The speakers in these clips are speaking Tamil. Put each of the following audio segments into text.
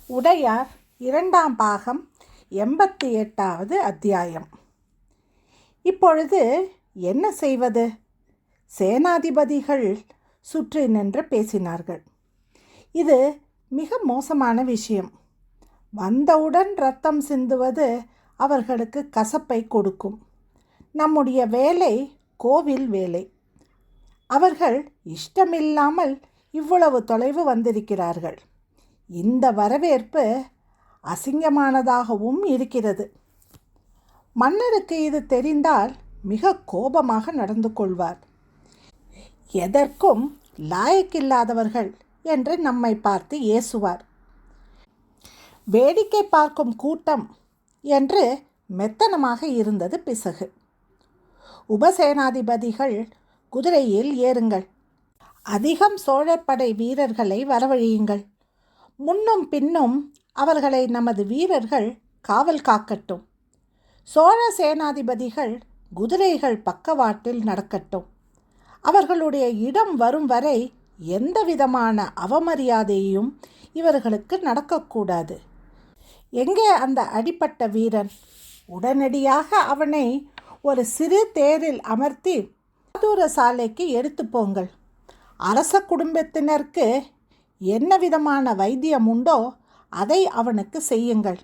உடையார் 2ஆம் பாகம் 88வது அத்தியாயம். இப்பொழுது என்ன செய்வது? சேனாதிபதிகள் சுற்றி நின்று பேசினார்கள். இது மிக மோசமான விஷயம். வந்தவுடன் இரத்தம் சிந்துவது அவர்களுக்கு கசப்பை கொடுக்கும். நம்முடைய வேலை கோவில் வேலை. அவர்கள் இஷ்டமில்லாமல் இவ்வளவு தொலைவு வந்திருக்கிறார்கள். இந்த வரவேற்பு அசிங்கமானதாகவும் இருக்கிறது. மன்னருக்கு இது தெரிந்தால் மிக கோபமாக நடந்து கொள்வார். எதற்கும் லாயக்கில்லாதவர்கள் என்று நம்மை பார்த்து ஏசுவார். வேடிக்கை பார்க்கும் கூட்டம் என்று மெத்தனமாக இருந்தது பிசகு. உபசேனாதிபதிகள், குதிரையில் ஏறுங்கள். அதிகம் சோழப்படை வீரர்களை வரவழையுங்கள். முன்னும் பின்னும் அவர்களை நமது வீரர்கள் காவல் காக்கட்டும். சோழ சேனாதிபதிகள் குதிரைகள் பக்கவாட்டில் நடக்கட்டும். அவர்களுடைய இடம் வரும் வரை எந்த விதமான அவமரியாதையும் இவர்களுக்கு நடக்கக்கூடாது. எங்கே அந்த அடிப்பட்ட வீரன்? உடனடியாக அவனை ஒரு சிறு தேரில் அமர்த்தி தூர சாலைக்கு எடுத்து போங்கள். அரச குடும்பத்தினருக்கு என்ன விதமான வைத்தியம் உண்டோ அதை அவனுக்கு செய்யுங்கள்.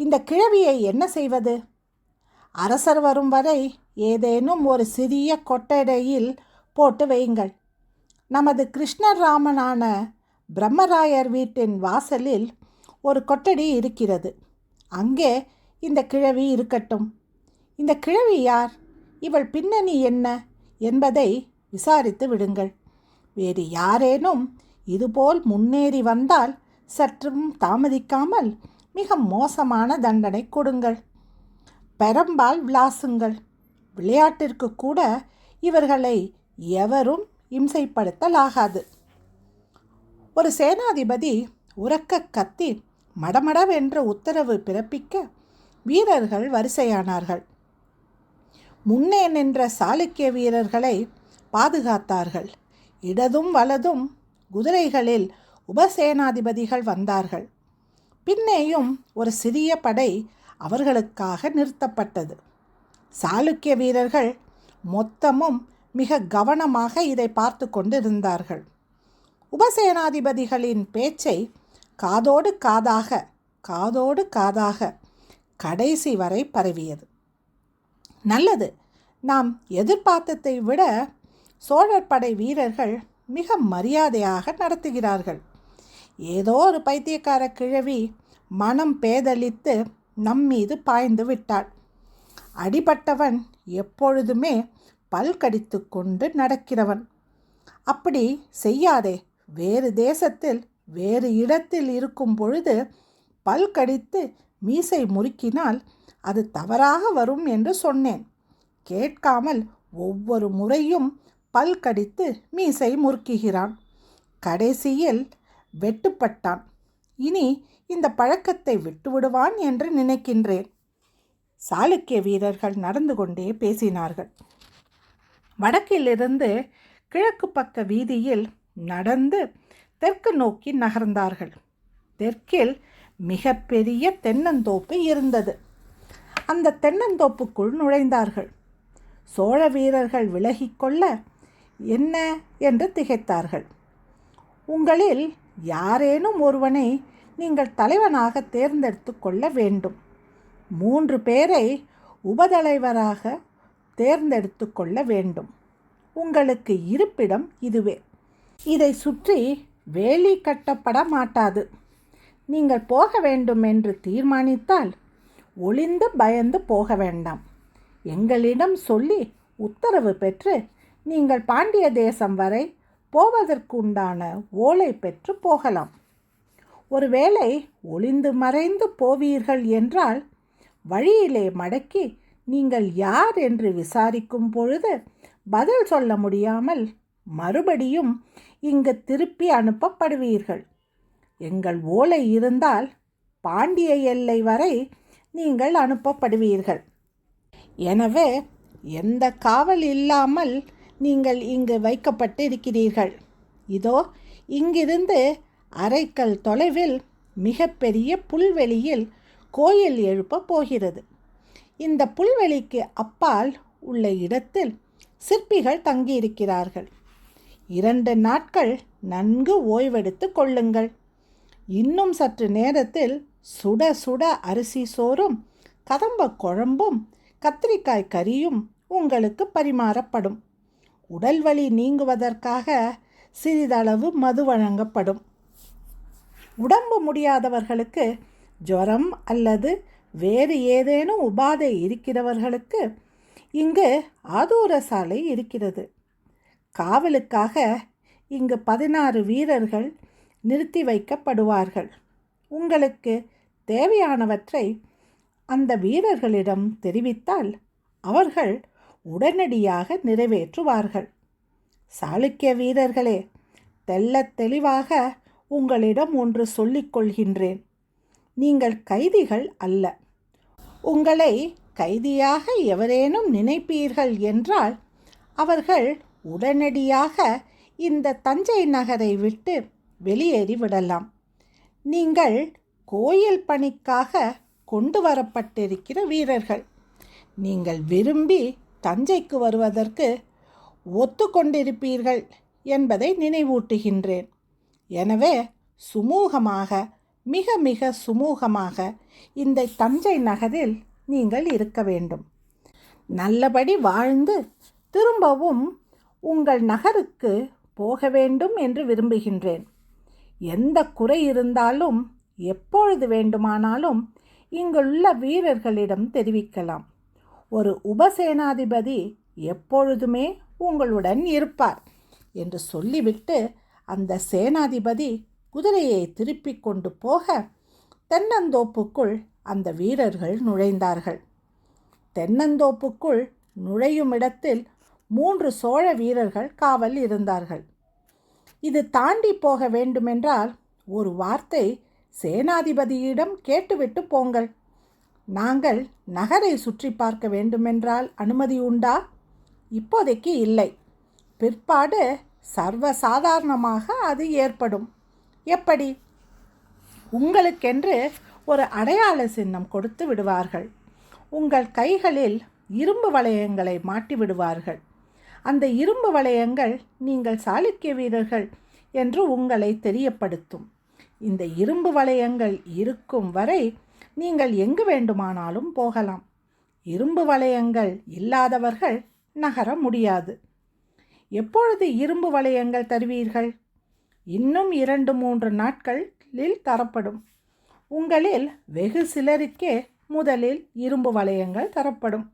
இந்த கிழவியை என்ன செய்வது? அரசர் வரும் வரை ஏதேனும் ஒரு சிறிய கொட்டடையில் போட்டு வையுங்கள். நமது கிருஷ்ணராமனான பிரம்மராயர் வீட்டின் வாசலில் ஒரு கொட்டடி இருக்கிறது. அங்கே இந்த கிழவி இருக்கட்டும். இந்த கிழவி யார்? இவள் பின்னணி என்ன என்பதை விசாரித்து விடுங்கள். வேறு யாரேனும் இதுபோல் முன்னேறி வந்தால் சற்றும் தாமதிக்காமல் மிக மோசமான தண்டனை கொடுங்கள். பெரம்பால் விளாசுங்கள். விளையாட்டிற்கு கூட இவர்களை எவரும் இம்சைப்படுத்தலாகாது. ஒரு சேனாதிபதி உரக்க கத்தி மடமடவென்று உத்தரவு பிறப்பிக்க வீரர்கள் வரிசையானார்கள். முன்னே நின்ற சாளுக்கிய வீரர்களை பாதுகாத்தார்கள். இடதும் வலதும் குதிரைகளில் உபசேனாதிபதிகள் வந்தார்கள். பின்னேயும் ஒரு சிறிய படை அவர்களுக்காக நிறுத்தப்பட்டது. சாளுக்கிய வீரர்கள் மொத்தமும் மிக கவனமாக இதை பார்த்து கொண்டிருந்தார்கள். உபசேனாதிபதிகளின் பேச்சை காதோடு காதாக கடைசி வரை பரவியது. நல்லது, நாம் எதிர்பார்த்ததை விட சோழர் படை வீரர்கள் மிக மரியாதையாக நடத்துகிறார்கள். ஏதோ ஒரு பைத்தியக்கார கிழவி மனம் பேதலித்து நம்மீது பாய்ந்து விட்டாள். அடிபட்டவன் எப்பொழுதுமே பல் கடித்து கொண்டு நடக்கிறவன். அப்படி செய்யாதே. வேறு தேசத்தில் வேறு இடத்தில் இருக்கும் பொழுது பல் கடித்து மீசை முறுக்கினால் அது தவறாக வரும் என்று சொன்னேன். கேட்காமல் ஒவ்வொரு முறையும் பல் கடித்து மீசை முறுக்குகிறான். கடைசியில் வெட்டுப்பட்டான். இனி இந்த பழக்கத்தை விட்டுவிடுவான் என்று நினைக்கின்றேன். சாளுக்கிய வீரர்கள் நடந்து கொண்டே பேசினார்கள். வடக்கிலிருந்து கிழக்கு பக்க வீதியில் நடந்து தெற்கு நோக்கி நகர்ந்தார்கள். தெற்கில் மிக பெரிய தென்னந்தோப்பு இருந்தது. அந்த தென்னந்தோப்புக்குள் நுழைந்தார்கள். சோழ வீரர்கள் விலகிக்கொள்ள என்ன என்று திகைத்தார்கள். உங்களில் யாரேனும் ஒருவனை நீங்கள் தலைவனாக தேர்ந்தெடுத்து கொள்ள வேண்டும். 3 பேரை உபதலைவராக தேர்ந்தெடுத்து கொள்ள வேண்டும். உங்களுக்கு இருப்பிடம் இதுவே. இதை சுற்றி வேலி கட்டப்பட மாட்டாது. நீங்கள் போக வேண்டும் என்று தீர்மானித்தால் ஒளிந்து பயந்து போக வேண்டாம். எங்களிடம் சொல்லி உத்தரவு பெற்று நீங்கள் பாண்டிய தேசம் வரை போவதற்குண்டான ஓலை பெற்று போகலாம். ஒருவேளை ஒளிந்து மறைந்து போவீர்கள் என்றால் வழியிலே மடக்கி நீங்கள் யார் என்று விசாரிக்கும் பொழுது பதில் சொல்ல முடியாமல் மறுபடியும் இங்கு திருப்பி அனுப்பப்படுவீர்கள். எங்கள் ஓலை இருந்தால் பாண்டிய எல்லை வரை நீங்கள் அனுப்பப்படுவீர்கள். எனவே எந்த காவல் இல்லாமல் நீங்கள் இங்கு வைக்கப்பட்டு இருக்கிறீர்கள். இதோ இங்கிருந்து அரைக்கல் தொலைவில் மிகப்பெரிய புல்வெளியில் கோயில் எழுப்பப் போகிறது. இந்த புல்வெளிக்கு அப்பால் உள்ள இடத்தில் சிற்பிகள் தங்கியிருக்கிறார்கள். 2 நாட்கள் நன்கு ஓய்வெடுத்து கொள்ளுங்கள். இன்னும் சற்று நேரத்தில் சுட சுட அரிசி சோறும் கதம்ப குழம்பும் கத்திரிக்காய் கறியும் உங்களுக்கு பரிமாறப்படும். உடல் வலி நீங்குவதற்காக சிறிதளவு மது வழங்கப்படும். உடம்பு முடியாதவர்களுக்கு, ஜுரம் அல்லது வேறு ஏதேனும் உபாதை இருக்கிறவர்களுக்கு இங்கு ஆதூர சாலை இருக்கிறது. காவலுக்காக இங்கு 16 வீரர்கள் நிறுத்தி வைக்கப்படுவார்கள். உங்களுக்கு தேவையானவற்றை அந்த வீரர்களிடம் தெரிவித்தால் அவர்கள் உடனடியாக நிறைவேற்றுவார்கள். சாளுக்கிய வீரர்களே, தெள்ளத் தெளிவாக உங்களிடம் ஒன்று சொல்லிக் கொள்கின்றேன். நீங்கள் கைதிகள் அல்ல. உங்களை கைதியாக எவரேனும் நினைப்பீர்கள் என்றால் அவர்கள் உடனடியாக இந்த தஞ்சை நகரை விட்டு வெளியேறி விடலாம். நீங்கள் கோயில் பணிக்காக கொண்டு வரப்பட்டிருக்கிற வீரர்கள். நீங்கள் விரும்பி தஞ்சைக்கு வருவதற்கு ஒத்துக்கொண்டிருப்பீர்கள் என்பதை நினைவூட்டுகின்றேன். எனவே சுமூகமாக, மிக மிக சுமூகமாக இந்த தஞ்சை நகரில் நீங்கள் இருக்க வேண்டும். நல்லபடி வாழ்ந்து திரும்பவும் உங்கள் நகருக்கு போக வேண்டும் என்று விரும்புகின்றேன். எந்த குறை இருந்தாலும் எப்பொழுது வேண்டுமானாலும் இங்குள்ள வீரர்களிடம் தெரிவிக்கலாம். ஒரு உபசேனாதிபதி எப்பொழுதுமே உங்களுடன் இருப்பார் என்று சொல்லிவிட்டு அந்த சேனாதிபதி குதிரையை திருப்பி கொண்டு போக தென்னந்தோப்புக்குள் அந்த வீரர்கள் நுழைந்தார்கள். தென்னந்தோப்புக்குள் நுழையும் இடத்தில் 3 சோழ வீரர்கள் காவல் இருந்தார்கள். இது தாண்டி போக வேண்டுமென்றால் ஒரு வார்த்தை சேனாதிபதியிடம் கேட்டுவிட்டு போங்கள். நாங்கள் நகரை சுற்றி பார்க்க வேண்டுமென்றால் அனுமதி உண்டா? இப்போதைக்கு இல்லை. பிற்பாடு சர்வசாதாரணமாக அது ஏற்படும். எப்படி? உங்களுக்கென்று ஒரு அடையாள சின்னம் கொடுத்து விடுவார்கள். உங்கள் கைகளில் இரும்பு வளையங்களை மாட்டி விடுவார்கள். அந்த இரும்பு வளையங்கள் நீங்கள் சாளுக்கிய வீரர்கள் என்று உங்களை தெரியப்படுத்தும். இந்த இரும்பு வளையங்கள் இருக்கும் வரை நீங்கள் எங்கு வேண்டுமானாலும் போகலாம். இரும்பு வளையங்கள் இல்லாதவர்கள் நகர முடியாது. எப்பொழுது இரும்பு வளையங்கள் தருவீர்கள்? இன்னும் 2-3 நாட்களில் தரப்படும். உங்களில் வெகு சிலருக்கே முதலில் இரும்பு வளையங்கள் தரப்படும்.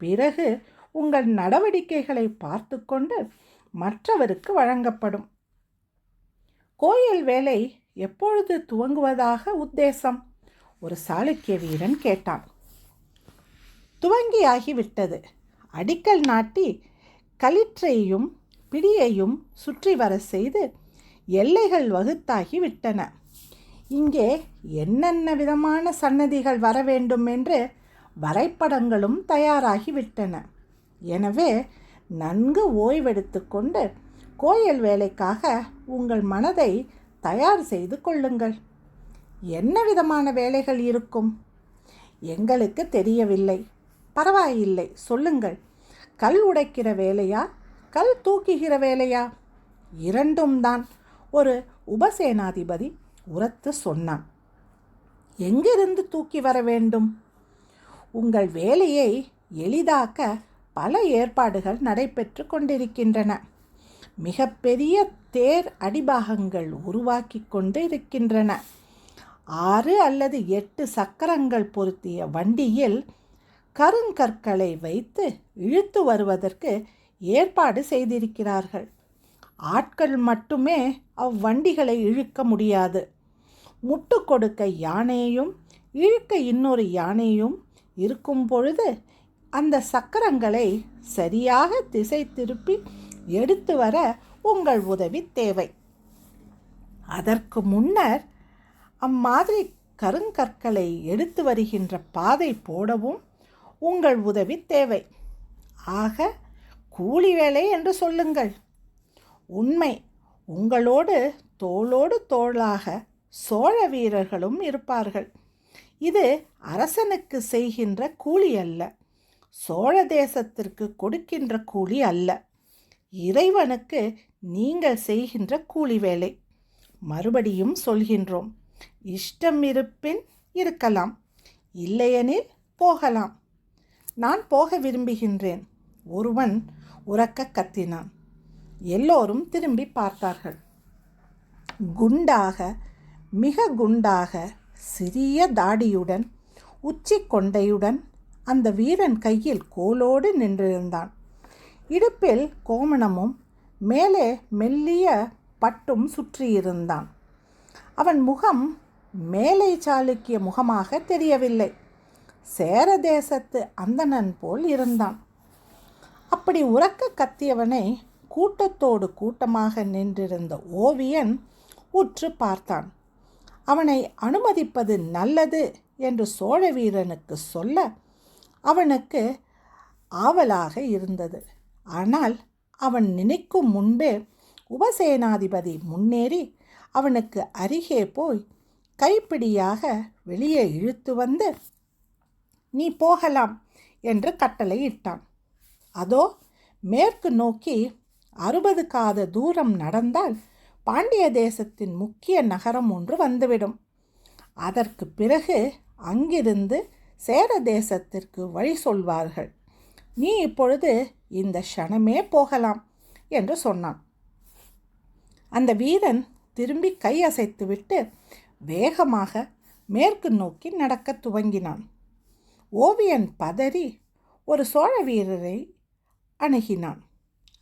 பிறகு உங்கள் நடவடிக்கைகளை பார்த்து கொண்டு மற்றவருக்கு வழங்கப்படும். கோயில் வேலை எப்பொழுது துவங்குவதாக உத்தேசம்? ஒரு சாளுக்கிய வீரன் கேட்டான். துவங்கியாகிவிட்டது. அடிக்கல் நாட்டி களிற்றையும் பிடியையும் சுற்றி வர செய்து எல்லைகள் வகுத்தாகிவிட்டன. இங்கே என்னென்ன விதமான சன்னதிகள் வர வேண்டும் என்று வரைபடங்களும் தயாராகிவிட்டன. எனவே நன்கு ஓய்வெடுத்து கொண்டு கோயில் வேலைக்காக உங்கள் மனதை தயார் செய்து கொள்ளுங்கள். என்ன விதமான வேலைகள் இருக்கும்? எங்களுக்கு தெரியவில்லை. பரவாயில்லை, சொல்லுங்கள். கல் உடைக்கிற வேலையா, கல் தூக்குகிற வேலையா? 2ம் தான், ஒரு உபசேனாதிபதி உரத்து சொன்னான். எங்கிருந்து தூக்கி வர வேண்டும்? உங்கள் வேலையை எளிதாக்க பல ஏற்பாடுகள் நடைபெற்று கொண்டிருக்கின்றன. மிகப்பெரிய தேர் அடிபாகங்கள் உருவாக்கி கொண்டு இருக்கின்றன. 6 அல்லது 8 சக்கரங்கள் பொருத்திய வண்டியில் கருங்கற்களை வைத்து இழுத்து வருவதற்கு ஏற்பாடு செய்திருக்கிறார்கள். ஆட்கள் மட்டுமே அவ்வண்டிகளை இழுக்க முடியாது. முட்டு கொடுக்க யானையும் இழுக்க இன்னொரு யானையும் இருக்கும் பொழுது அந்த சக்கரங்களை சரியாக திசை திருப்பி எடுத்து வர உங்கள் உதவி தேவை. அதற்கு முன்னர் அம்மாதிரி கருங்கற்களை எடுத்து வருகின்ற பாதை போடவும் உங்கள் உதவி தேவை. ஆக கூலி வேலை என்று சொல்லுங்கள். உண்மை. உங்களோடு தோளோடு தோளாக சோழ வீரர்களும் இருப்பார்கள். இது அரசனுக்கு செய்கின்ற கூலி அல்ல, சோழ தேசத்திற்கு கொடுக்கின்ற கூலி அல்ல, இறைவனுக்கு நீங்கள் செய்கின்ற கூலி வேலை. மறுபடியும் சொல்கின்றோம், இஷ்டம் இருப்பின் இருக்கலாம், இல்லையெனில் போகலாம். நான் போக விரும்புகின்றேன். ஒருவன் உரக்க கத்தினான். எல்லோரும் திரும்பி பார்த்தார்கள். குண்டாக, மிக குண்டாக, சிறிய தாடியுடன், உச்சி கொண்டையுடன் அந்த வீரன் கையில் கோலோடு நின்றிருந்தான். இடுப்பில் கோமணமும் மேலே மெல்லிய பட்டும் சுற்றியிருந்தான். அவன் முகம் மேலை சாளுக்கிய முகமாக தெரியவில்லை, சேர தேசத்து அந்தணன் போல் இருந்தான். அப்படி உரக்க கத்தியவனை கூட்டத்தோடு கூட்டமாக நின்றிருந்த ஓவியன் உற்று பார்த்தான். அவனை அனுமதிப்பது நல்லது என்று சோழ வீரனுக்கு சொல்ல அவனுக்கு ஆவலாக இருந்தது. ஆனால் அவன் நினைக்கும் முன்பே உபசேனாதிபதி முன்னேறி அவனுக்கு அருகே போய் கைப்பிடியாக வெளியே இழுத்து வந்து, நீ போகலாம் என்று கட்டளையிட்டான். அதோ மேற்கு நோக்கி 60 காத தூரம் நடந்தால் பாண்டிய தேசத்தின் முக்கிய நகரம் ஒன்று வந்துவிடும். அதற்கு பிறகு அங்கிருந்து சேர தேசத்திற்கு வழி சொல்வார்கள். நீ இப்பொழுது இந்த க்ஷணமே போகலாம் என்று சொன்னான். அந்த வீரன் திரும்பி கை அசைத்துவிட்டு வேகமாக மேற்கு நோக்கி நடக்க துவங்கினான். ஓவியன் பதறி ஒரு சோழ வீரரை அணுகினான்.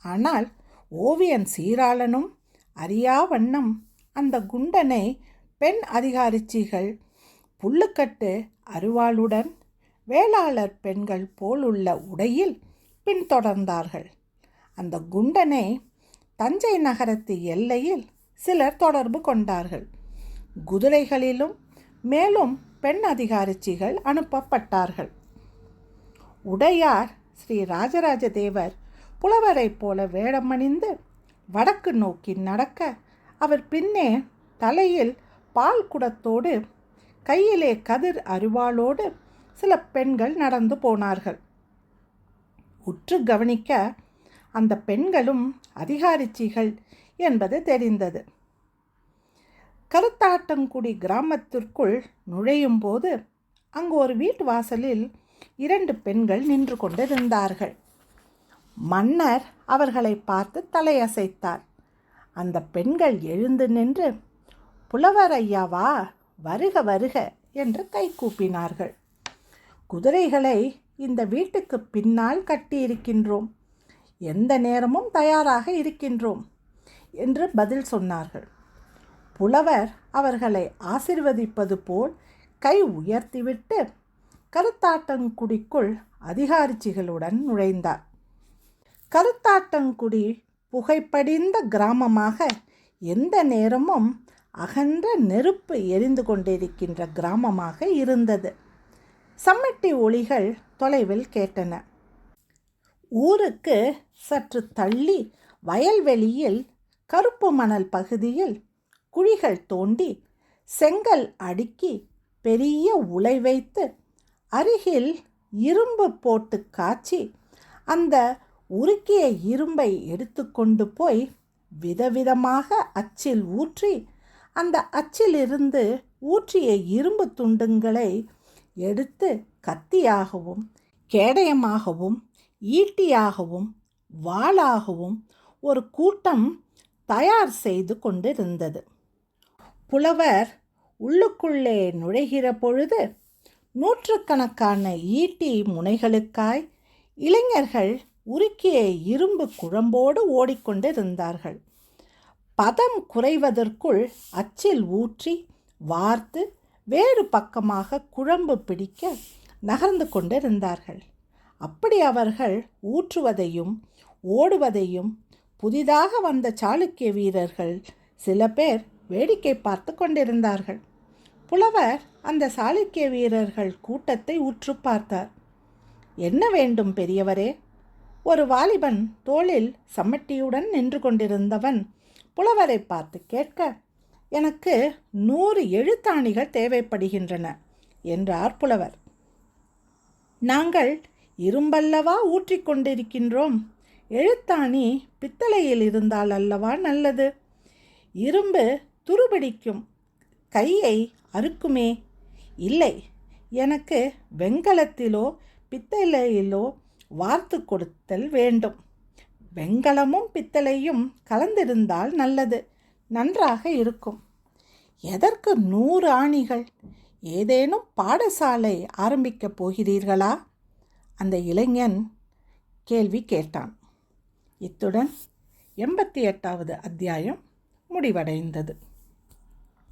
ஆனால் ஓவியன் சீராளனும் அறியா வண்ணம் அந்த குண்டனை பெண் அதிகாரிச்சிகள் புல்லுக்கட்டு அருவாளுடன் வேளாளர் பெண்கள் போலுள்ள உடையில் பின்தொடர்ந்தார்கள். அந்த குண்டனை தஞ்சை நகரத்து எல்லையில் சிலர் தொடர்பு கொண்டார்கள். குதிரைகளிலும் மேலும் பெண் அதிகாரிச்சிகள் அனுப்பப்பட்டார்கள். உடையார் ஸ்ரீ ராஜராஜ தேவர் புலவரைப் போல வேடமணிந்து வடக்கு நோக்கி நடக்க அவர் பின்னே தலையில் பால் குடத்தோடு கையிலே கதிர் அருவாளோடு சில பெண்கள் நடந்து போனார்கள். உற்று கவனிக்க அந்த பெண்களும் அதிகாரிச்சிகள் என்பது தெரிந்தது. கருத்தாட்டங்குடி கிராமத்திற்குள் நுழையும் போது அங்கு ஒரு வீட்டு வாசலில் 2 பெண்கள் நின்று கொண்டிருந்தார்கள். மன்னர் அவர்களை பார்த்து தலையசைத்தார். அந்த பெண்கள் எழுந்து நின்று, புலவர் ஐயாவா, வருக வருக என்று கை கூப்பினார்கள். குதிரைகளை இந்த வீட்டுக்கு பின்னால் கட்டியிருக்கின்றோம், எந்த நேரமும் தயாராக இருக்கின்றோம் என்று பதில் சொன்னார்கள். புலவர் அவர்களை ஆசிர்வதிப்பது போல் கை உயர்த்திவிட்டு கருத்தாட்டங்குடிக்குள் அதிகாரிச்சிகளுடன் நுழைந்தார். கருத்தாட்டங்குடி புகைப்படிந்த கிராமமாக, எந்த நேரமும் அகன்ற நெருப்பு எரிந்து கொண்டிருக்கின்ற கிராமமாக இருந்தது. சம்மட்டி ஒலிகள் தொலைவில் கேட்டன. ஊருக்கு சற்று தள்ளி வயல்வெளியில் கருப்பு மணல் பகுதியில் குழிகள் தோண்டி செங்கல் அடுக்கி பெரிய உலை வைத்து அருகில் இரும்பு போட்டு காய்ச்சி அந்த உருக்கிய இரும்பை எடுத்துக்கொண்டு போய் விதவிதமாக அச்சில் ஊற்றி அந்த அச்சிலிருந்து ஊற்றிய இரும்பு துண்டுங்களை எடுத்து கத்தியாகவும் கேடயமாகவும் ஈட்டியாகவும் வாளாகவும் ஒரு கூட்டம் தயார் செய்து கொண்டிருந்தது. புலவர் உள்ளுக்குள்ளே நுழைகிற பொழுது நூற்றுக்கணக்கான ஈட்டி முனைகளுக்காய் இளைஞர்கள் உருக்கிய இரும்பு குழம்போடு ஓடிக்கொண்டிருந்தார்கள். பதம் குறைவதற்குள் அச்சில் ஊற்றி வார்த்து வேறு பக்கமாக குழம்பு பிடிக்க நகர்ந்து கொண்டிருந்தார்கள். அப்படி அவர்கள் ஊற்றுவதையும் ஓடுவதையும் புதிதாக வந்த சாளுக்கிய வீரர்கள் சில பேர் வேடிக்கை பார்த்து கொண்டிருந்தார்கள். புலவர் அந்த சாளுக்கிய வீரர்கள் கூட்டத்தை உற்று பார்த்தார். என்ன வேண்டும் பெரியவரே? ஒரு வாலிபன் தோளில் சம்மட்டியுடன் நின்று கொண்டிருந்தவன் புலவரை பார்த்து கேட்க, எனக்கு 100 எழுத்தாணிகள் தேவைப்படுகின்றன என்றார் புலவர். நாங்கள் இரும்பல்லவா ஊற்றிக்கொண்டிருக்கின்றோம். எழுத்தாணி பித்தளையில் இருந்தால் அல்லவா நல்லது. இரும்பு துருபிடிக்கும், கையை அறுக்குமே. இல்லை, எனக்கு வெண்கலத்திலோ பித்தளையிலோ வார்த்து கொடுத்தல் வேண்டும். வெண்கலமும் பித்தளையும் கலந்திருந்தால் நல்லது, நன்றாக இருக்கும். எதற்கு 100 ஆணிகள்? ஏதேனும் பாடசாலை ஆரம்பிக்கப் போகிறீர்களா? அந்த இளைஞன் கேள்வி கேட்டான். இத்துடன் 88வது அத்தியாயம் முடிவடைந்தது.